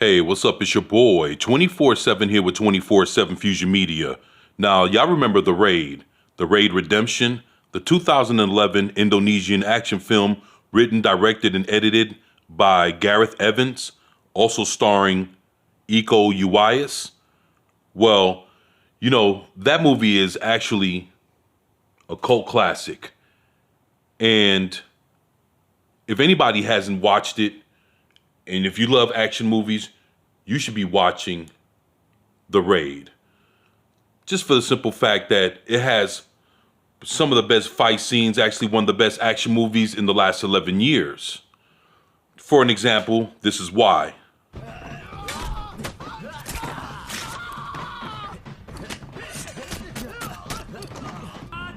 Hey, what's up? It's your boy, 24/7 here with 24/7 Fusion Media. Now, y'all remember The Raid Redemption, the 2011 Indonesian action film written, directed, and edited by Gareth Evans, also starring Iko Uwais? Well, that movie is actually a cult classic. And if anybody hasn't watched it, and if you love action movies, you should be watching The Raid. Just for the simple fact that it has some of the best fight scenes, actually one of the best action movies in the last 11 years. For an example, this is why.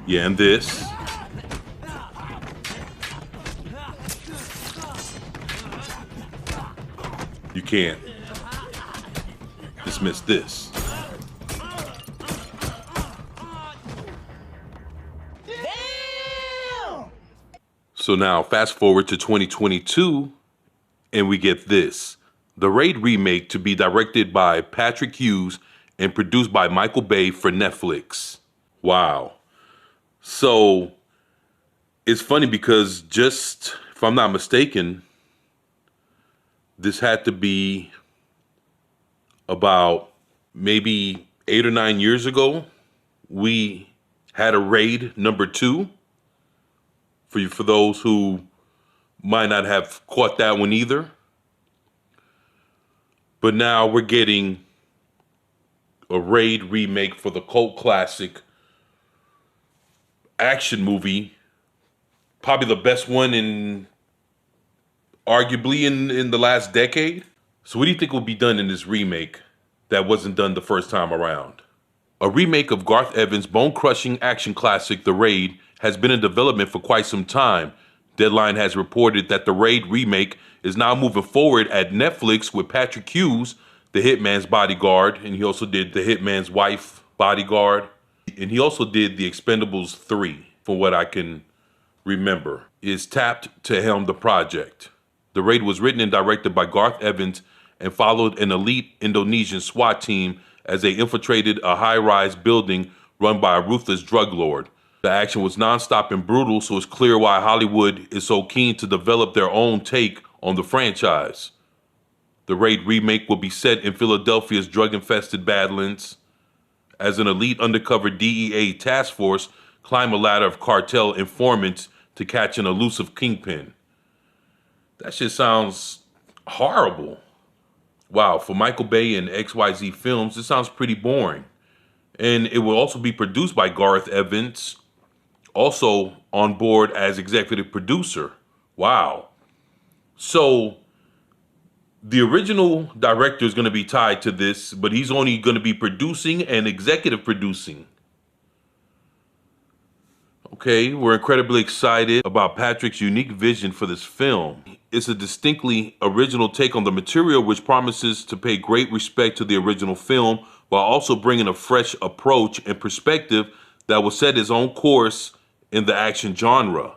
Yeah, and this. You can't dismiss this. So now fast forward to 2022 and we get this. The Raid remake to be directed by Patrick Hughes and produced by Michael Bay for Netflix. Wow. So it's funny because just, if I'm not mistaken, this had to be about maybe 8 or 9 years ago. We had a Raid number 2. For those who might not have caught that one either. But now we're getting a Raid remake for the cult classic action movie. Probably the best one arguably in the last decade. So what do you think will be done in this remake that wasn't done the first time around? A remake of Garth Evans' bone-crushing action classic, The Raid, has been in development for quite some time. Deadline has reported that The Raid remake is now moving forward at Netflix with Patrick Hughes, the Hitman's bodyguard, and he also did the Hitman's wife bodyguard. And he also did The Expendables 3, from what I can remember, is tapped to helm the project. The Raid was written and directed by Garth Evans and followed an elite Indonesian SWAT team as they infiltrated a high-rise building run by a ruthless drug lord. The action was nonstop and brutal, so it's clear why Hollywood is so keen to develop their own take on the franchise. The Raid remake will be set in Philadelphia's drug-infested Badlands as an elite undercover DEA task force climb a ladder of cartel informants to catch an elusive kingpin. That shit sounds horrible. Wow, for Michael Bay and XYZ Films, this sounds pretty boring. And it will also be produced by Gareth Evans, also on board as executive producer. Wow. So the original director is going to be tied to this, but he's only going to be producing and executive producing. Okay, we're incredibly excited about Patrick's unique vision for this film. It's a distinctly original take on the material, which promises to pay great respect to the original film while also bringing a fresh approach and perspective that will set his own course in the action genre.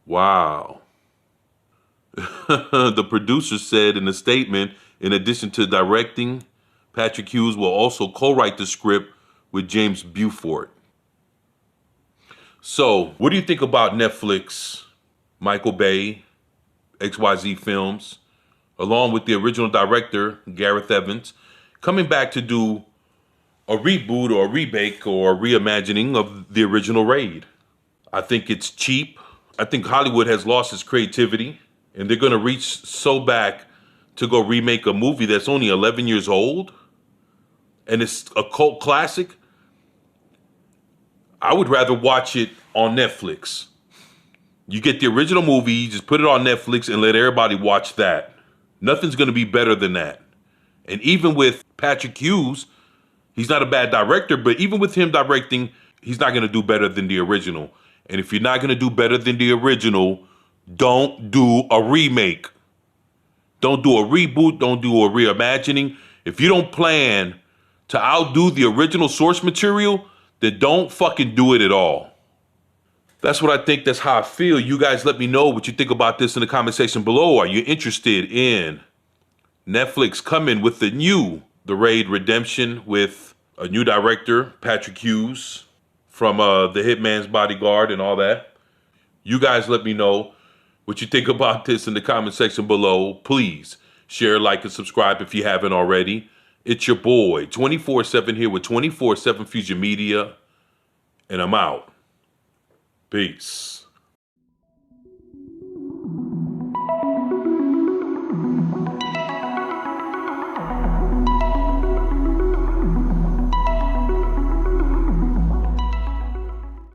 Wow. The producer said in a statement, in addition to directing, Patrick Hughes will also co-write the script with James Beaufort. So, what do you think about Netflix, Michael Bay, XYZ Films, along with the original director, Gareth Evans, coming back to do a reboot or a remake or a reimagining of the original Raid? I think it's cheap. I think Hollywood has lost its creativity, and they're going to reach so back to go remake a movie that's only 11 years old, and it's a cult classic. I would rather watch it on Netflix. You get the original movie, just put it on Netflix and let everybody watch that. Nothing's going to be better than that. And even with Patrick Hughes, he's not a bad director, but even with him directing, he's not going to do better than the original. And if you're not going to do better than the original, don't do a remake. Don't do a reboot. Don't do a reimagining. If you don't plan to outdo the original source material, then don't fucking do it at all. That's what I think. That's how I feel. You guys let me know what you think about this in the comment section below. Are you interested in Netflix coming with The Raid Redemption with a new director, Patrick Hughes, from The Hitman's Bodyguard and all that. You guys let me know what you think about this in the comment section below. Please share, like, and subscribe if you haven't already. It's your boy, 24/7 here with 24/7 Fusion Media, and I'm out. Peace.